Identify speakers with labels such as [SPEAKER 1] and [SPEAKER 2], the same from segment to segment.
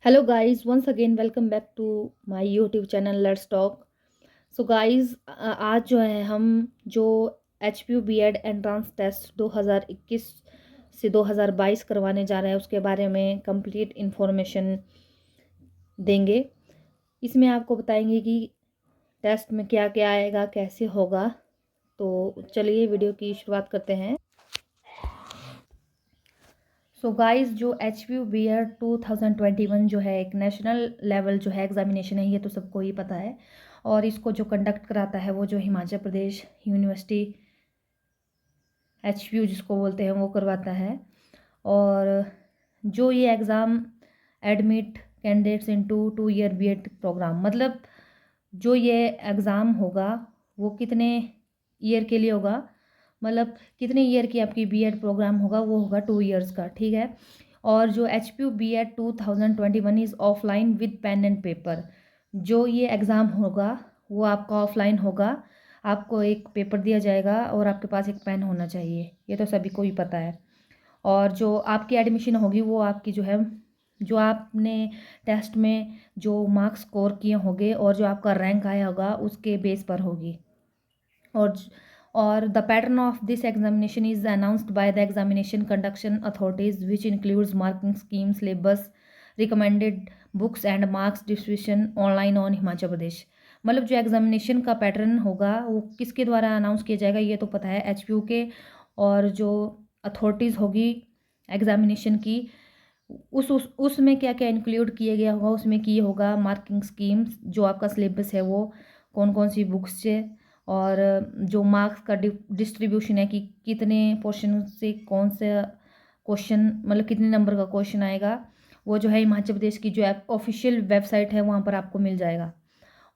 [SPEAKER 1] Hello guys, once again welcome back to my YouTube channel Let's Talk. So guys, आज जो है हम जो H P U B Ed entrance test 2021 से 2022 करवाने जा रहे हैं उसके बारे में कंप्लीट इन्फॉर्मेशन देंगे। इसमें आपको बताएंगे कि टेस्ट में क्या क्या आएगा, कैसे होगा। तो चलिए वीडियो की शुरुआत करते हैं। सो गाइस, जो H P U B add 2021 जो है एक नेशनल लेवल जो है एग्जामिनेशन है, ये तो सबको ही पता है। और इसको जो कंडक्ट कराता है वो जो Himachal Pradesh university H P U जिसको बोलते हैं वो करवाता है। और जो ये exam admit candidates into 2 year B Ed programme, मतलब जो ये एग्ज़ाम होगा वो कितने ईयर के लिए होगा, मतलब कितने ईयर की आपकी बी एड प्रोग्राम होगा, वो होगा 2 ईयर्स का, ठीक है। और जो H P U B add 2021 is offline with pen and paper. जो ये एग्ज़ाम होगा वो आपका ऑफलाइन होगा। आपको एक पेपर दिया जाएगा और आपके पास एक पेन होना चाहिए, ये तो सभी को ही पता है। और जो आपकी एडमिशन होगी वो आपकी जो है, जो आपने टेस्ट में जो मार्क्स स्कोर किए होंगे और जो आपका रैंक आया होगा उसके बेस पर होगी। और और the pattern of this examination is announced by the examination conduction authorities which includes marking scheme, syllabus, recommended books and marks distribution online on Himachal Pradesh. मतलब जो एग्जामिनेशन का पैटर्न होगा वो किसके द्वारा अनाउंस किया जाएगा, ये तो पता है, एच पी यू के। और जो अथॉरिटीज़ होगी एग्जामिनेशन की, उसमें क्या क्या इंक्लूड किया गया होगा, उसमें की होगा मार्किंग स्कीम्स, जो आपका सिलेबस है वो कौन कौन सी बुक्स से, और जो मार्क्स का डिस्ट्रीब्यूशन है कि कितने पोर्शन से कौन सा क्वेश्चन, मतलब कितने नंबर का क्वेश्चन आएगा, वो जो है हिमाचल प्रदेश की जो ऑफिशियल वेबसाइट है वहाँ पर आपको मिल जाएगा।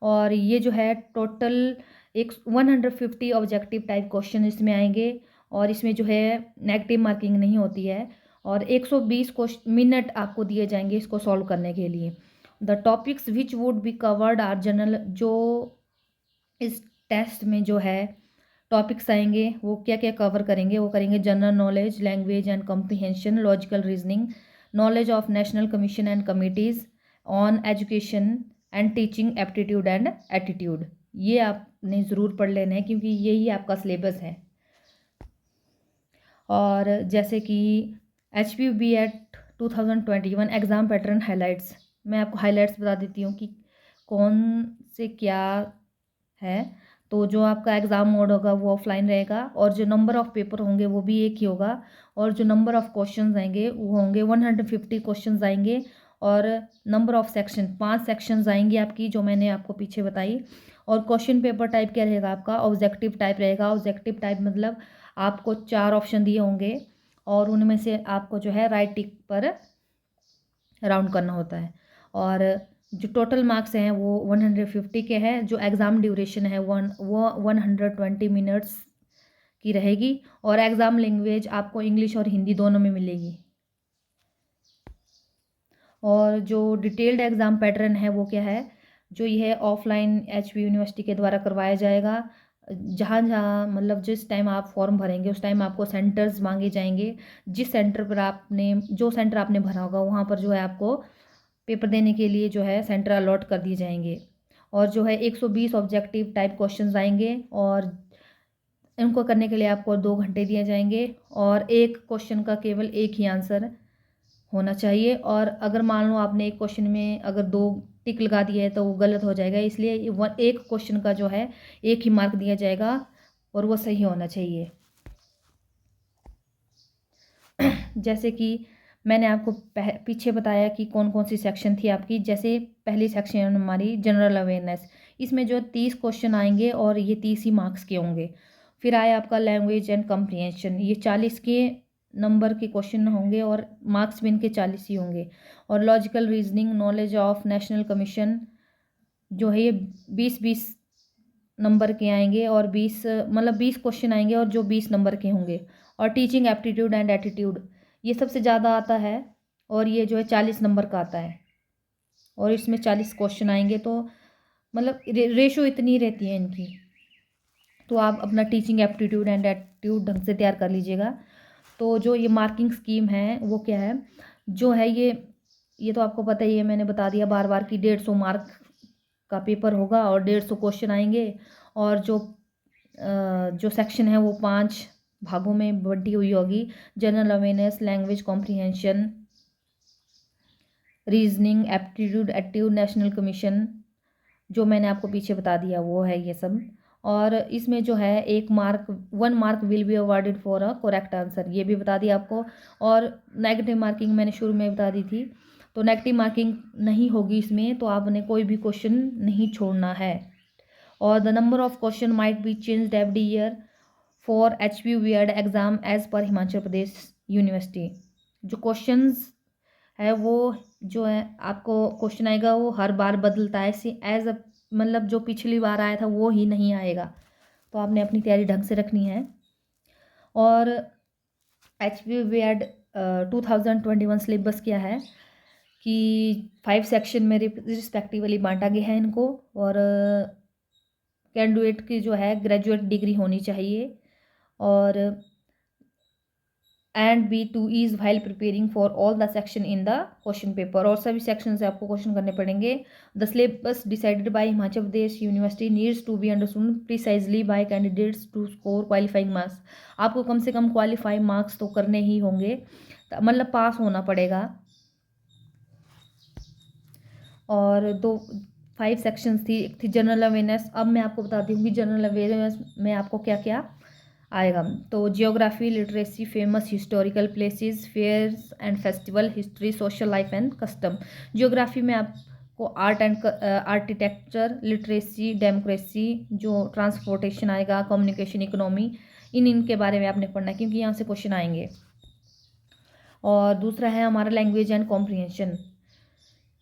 [SPEAKER 1] और ये जो है टोटल एक 150 ऑब्जेक्टिव टाइप क्वेश्चन इसमें आएंगे। और इसमें जो है नेगेटिव मार्किंग नहीं होती है। और 120 मिनट आपको दिए जाएंगे इसको सॉल्व करने के लिए। The topics which would be covered are general. जो इस टेस्ट में जो है टॉपिक्स आएंगे वो क्या क्या कवर करेंगे, वो करेंगे general knowledge, language and comprehension, logical reasoning, knowledge of national commission and committees on education and teaching aptitude and attitude. ये आपने ज़रूर पढ़ लेना है क्योंकि यही आपका सिलेबस है। और जैसे कि H P U B add 2021 exam pattern highlights, मैं आपको हाइलाइट्स बता देती हूँ कि कौन से क्या है। तो जो आपका एग्ज़ाम मोड होगा वो ऑफलाइन रहेगा, और जो नंबर ऑफ़ पेपर होंगे वो भी एक ही होगा। और जो नंबर ऑफ़ क्वेश्चंस आएंगे वो होंगे 150 क्वेश्चंस आएंगे। और नंबर ऑफ़ सेक्शन 5 सेक्शंस आएंगी आपकी, जो मैंने आपको पीछे बताई। और क्वेश्चन पेपर टाइप क्या रहेगा आपका, ऑब्जेक्टिव टाइप रहेगा। ऑब्जेक्टिव टाइप मतलब आपको 4 ऑप्शन दिए होंगे और उनमें से आपको जो है राइट टिक पर राउंड करना होता है। और जो टोटल मार्क्स हैं वो 150 के हैं। जो एग्ज़ाम ड्यूरेशन है वो 120 मिनट्स की रहेगी। और एग्ज़ाम लैंग्वेज आपको इंग्लिश और हिंदी दोनों में मिलेगी। और जो डिटेल्ड एग्ज़ाम पैटर्न है वो क्या है, जो ये ऑफलाइन एच पी यूनिवर्सिटी के द्वारा करवाया जाएगा। जहाँ जहाँ मतलब जिस टाइम आप फॉर्म भरेंगे उस टाइम आपको सेंटर्स मांगे जाएंगे। जिस सेंटर पर आपने जो सेंटर आपने भरा होगा वहाँ पर जो है आपको पेपर देने के लिए जो है सेंटर अलॉट कर दिए जाएंगे। और जो है 120 ऑब्जेक्टिव टाइप क्वेश्चंस आएंगे और इनको करने के लिए आपको 2 घंटे दिए जाएंगे। और एक क्वेश्चन का केवल एक ही आंसर होना चाहिए। और अगर मान लो आपने एक क्वेश्चन में अगर 2 टिक लगा दिया है तो वो गलत हो जाएगा, इसलिए एक क्वेश्चन का जो है एक ही मार्क दिया जाएगा और वो सही होना चाहिए। जैसे कि मैंने आपको पीछे बताया कि कौन कौन सी सेक्शन थी आपकी। जैसे पहली सेक्शन हमारी जनरल अवेयरनेस, इसमें जो 30 क्वेश्चन आएंगे और ये 30 ही मार्क्स के होंगे। फिर आया आपका लैंग्वेज एंड कम्प्रीहेंशन, ये 40 के नंबर के क्वेश्चन होंगे और मार्क्स भी इनके 40 ही होंगे। और logical reasoning, knowledge of national commission जो है ये 20-20 नंबर के आएंगे और 20 क्वेश्चन आएंगे और जो 20 नंबर के होंगे। और टीचिंग एप्टीट्यूड एंड एटीट्यूड ये सबसे ज़्यादा आता है और ये जो है 40 नंबर का आता है और इसमें 40 क्वेश्चन आएंगे। तो मतलब रेशो इतनी रहती है इनकी। तो आप अपना टीचिंग एप्टीट्यूड एंड एटीट्यूड ढंग से तैयार कर लीजिएगा। तो जो ये मार्किंग स्कीम है वो क्या है, जो है ये ये तो आपको पता ही है, मैंने बता दिया बार बार कि 150 मार्क का पेपर होगा और 150 क्वेश्चन आएंगे। और जो सेक्शन है वो 5 भागों में बटी हुई होगी। General awareness, language comprehension, reasoning, aptitude, aptitude, national commission, जो मैंने आपको पीछे बता दिया वो है ये सब। और इसमें जो है 1 mark will be awarded for a correct answer, ये भी बता दिया आपको। और नेगेटिव मार्किंग मैंने शुरू में बता दी थी, तो नेगेटिव मार्किंग नहीं होगी इसमें, तो आपने कोई भी क्वेश्चन नहीं छोड़ना है। और the number of question might be changed every year for HPU B ed exam as per Himachal Pradesh university. जो क्वेश्चंस है वो जो है आपको क्वेश्चन आएगा वो हर बार बदलता है, एज अ मतलब जो पिछली बार आया था वो ही नहीं आएगा, तो आपने अपनी तैयारी ढंग से रखनी है। और HPU बीएड 2021 सिलेबस क्या है कि 5 सेक्शन में रिस्पेक्टिवली बांटा गया है इनको। और कैंडिडेट की जो है ग्रेजुएट डिग्री होनी चाहिए। और and be to ease while preparing for all the section in the question paper, और सभी सेक्शन से आपको क्वेश्चन करने पड़ेंगे। The syllabus decided by Himachal Pradesh university needs to be understood precisely by candidates to score qualifying marks. आपको कम से कम qualify marks तो करने ही होंगे, मतलब पास होना पड़ेगा। और 5 सेक्शंस थी, एक थी जनरल अवेयरनेस। अब मैं आपको बताती हूँ कि जनरल अवेयरनेस में आपको क्या क्या आएगा। तो geography, literacy, famous historical places, fairs and festival, history, social life and custom. Geography में आपको art and architecture, literacy, democracy, जो ट्रांसपोर्टेशन आएगा, कम्युनिकेशन, इकोनॉमी, इनके बारे में आपने पढ़ना है क्योंकि यहाँ से क्वेश्चन आएंगे। और दूसरा है हमारा लैंग्वेज एंड कॉम्प्रिहेंशन।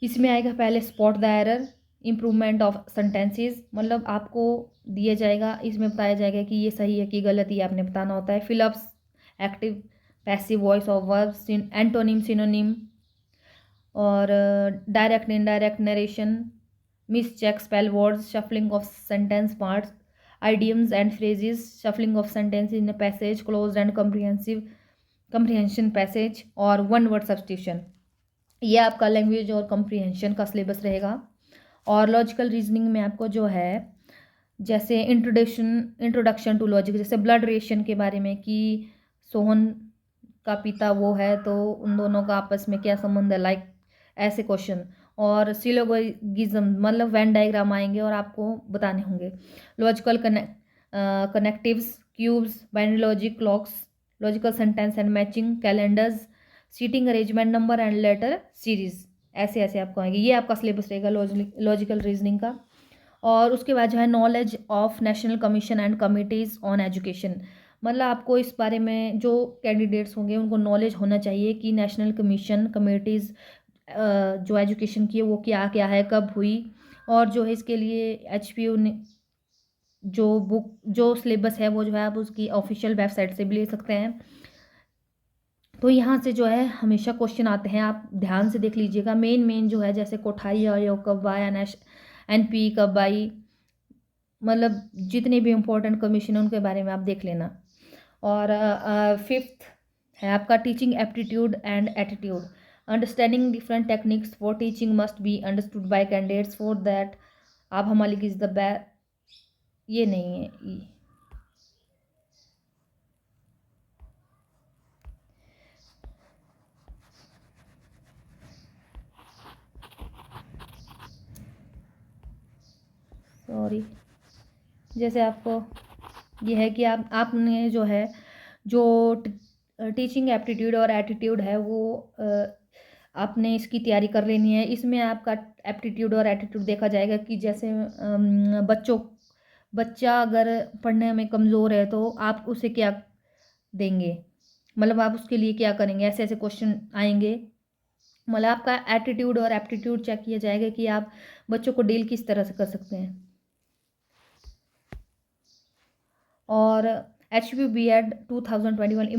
[SPEAKER 1] इसमें आएगा पहले spot the error, improvement of sentences, मतलब आपको दिया जाएगा, इसमें बताया जाएगा कि ये सही है कि गलत, ये आपने बताना होता है। Fill ups, active passive voice of verbs, antonym, synonym, और direct indirect narration, miss check spell words, shuffling of sentence parts, idioms and phrases, shuffling of sentence in passage, cloze and comprehension passage, और one word substitution. ये आपका language और कम्प्रिहेंशन का syllabus रहेगा। और logical reasoning में आपको जो है जैसे इंट्रोडक्शन टू लॉजिक, जैसे ब्लड रिलेशन के बारे में कि सोहन का पिता वो है तो उन दोनों का आपस में क्या संबंध है, लाइक ऐसे क्वेश्चन। और सिलोगिज्म मतलब वेन डायग्राम आएंगे और आपको बताने होंगे। Logical connectives, cubes, binary logic, clocks, logical sentence and matching, calendars, seating arrangement, number and letter series, ऐसे ऐसे आपको आएंगे। ये आपका सिलेबस रहेगा लॉजिकल रीजनिंग का। और उसके बाद जो है knowledge of national commission and committees on education, मतलब आपको इस बारे में जो कैंडिडेट्स होंगे उनको नॉलेज होना चाहिए कि नेशनल कमीशन कमिटीज़ जो एजुकेशन की है वो क्या क्या है, कब हुई। और जो है इसके लिए HPU ने जो बुक जो सिलेबस है वो जो है आप उसकी ऑफिशियल वेबसाइट से भी ले सकते हैं। तो यहाँ से जो है हमेशा क्वेश्चन आते हैं, आप ध्यान से देख लीजिएगा। मेन जो है जैसे कोठारी आयोग कब आया, NP कब आई, मतलब जितने भी इम्पोर्टेंट कमीशन है उनके बारे में आप देख लेना। और 5th है आपका teaching aptitude and attitude. Understanding different techniques for teaching must be understood by candidates for that आप हमारी इज द बेस्ट, ये नहीं है सॉरी। जैसे आपको ये है कि आपने जो है जो टीचिंग एप्टीट्यूड और एटीट्यूड है वो आपने इसकी तैयारी कर लेनी है। इसमें आपका एप्टीट्यूड और एटीट्यूड देखा जाएगा कि जैसे बच्चा अगर पढ़ने में कमज़ोर है तो आप उसे क्या देंगे, मतलब आप उसके लिए क्या करेंगे, ऐसे ऐसे क्वेश्चन आएंगे। मतलब आपका एटीट्यूड और एप्टीट्यूड चेक किया जाएगा कि आप बच्चों को डील किस तरह से कर सकते हैं। और HPU बीएड 2021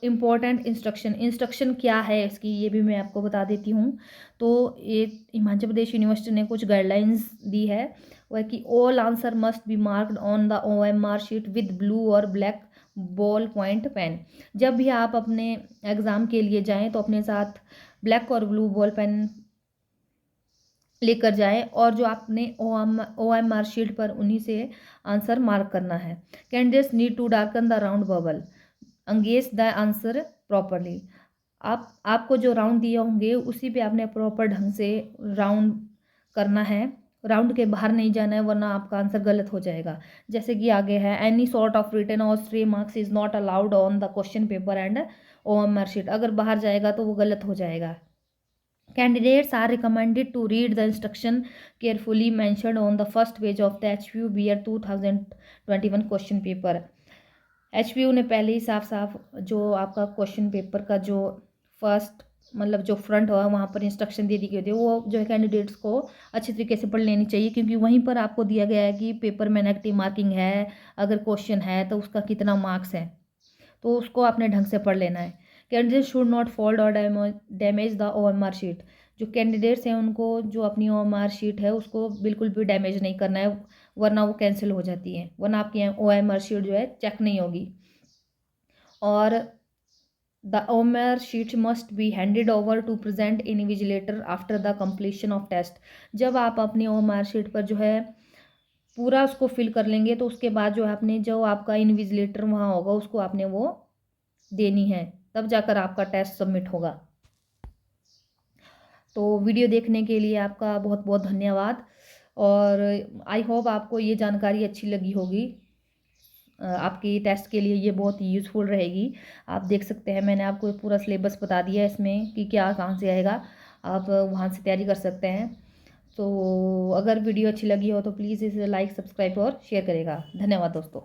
[SPEAKER 1] इम्पोर्टेंट इंस्ट्रक्शन क्या है इसकी, ये भी मैं आपको बता देती हूँ। तो ये हिमाचल प्रदेश यूनिवर्सिटी ने कुछ गाइडलाइंस दी है, वह कि all answer must be marked on the OMR sheet with blue और ब्लैक बॉल पॉइंट पेन। जब भी आप अपने एग्ज़ाम के लिए जाएं तो अपने साथ ब्लैक और ब्लू बॉल पेन लेकर जाएं और जो आपने OMR शीट पर उन्हीं से आंसर मार्क करना है। Candidates need to darken the round bubble, engage the answer properly. आपको जो राउंड दिए होंगे उसी पे आपने प्रॉपर ढंग से राउंड करना है, राउंड के बाहर नहीं जाना है, वरना आपका आंसर गलत हो जाएगा। जैसे कि आगे है, एनी सॉर्ट ऑफ रिटन और stray marks is not allowed on the question paper and OMR sheet. अगर बाहर जाएगा तो वो गलत हो जाएगा। Candidates are recommended to read the instruction carefully mentioned on the first page of the HPU-BR 2021 question paper. HPU ने पहले ही साफ साफ जो आपका क्वेश्चन पेपर का जो फर्स्ट मतलब जो फ्रंट हुआ वहाँ पर इंस्ट्रक्शन दे दी गई थी, वो जो है कैंडिडेट्स को अच्छी तरीके से पढ़ लेनी चाहिए, क्योंकि वहीं पर आपको दिया गया है कि पेपर में नेगेटिव मार्किंग है, अगर क्वेश्चन है तो उसका कितना मार्क्स है, तो उसको आपने ढंग से पढ़ लेना है। कैंडिडेट शुड नॉट फोल्ड और डैमेज द OMR शीट। जो कैंडिडेट्स हैं उनको जो अपनी OMR शीट है उसको बिल्कुल भी डैमेज नहीं करना है, वरना वो कैंसिल हो जाती है, वरना आपकी OMR शीट जो है चेक नहीं होगी। और the OMR sheet must be handed over to present invigilator after the completion of test. जब आप अपनी OMR शीट पर जो है पूरा उसको फिल कर लेंगे तो उसके बाद जो आपने जो आपका इन्विजिलेटर वहाँ होगा उसको आपने वो देनी है, तब जाकर आपका टेस्ट सबमिट होगा। तो वीडियो देखने के लिए आपका बहुत बहुत धन्यवाद, और आई होप आपको ये जानकारी अच्छी लगी होगी। आपकी टेस्ट के लिए ये बहुत ही यूज़फुल रहेगी। आप देख सकते हैं मैंने आपको पूरा सिलेबस बता दिया है इसमें कि क्या कहाँ से आएगा, आप वहाँ से तैयारी कर सकते हैं। तो अगर वीडियो अच्छी लगी हो तो प्लीज़ इसे लाइक, सब्सक्राइब और शेयर करेगा। धन्यवाद दोस्तों।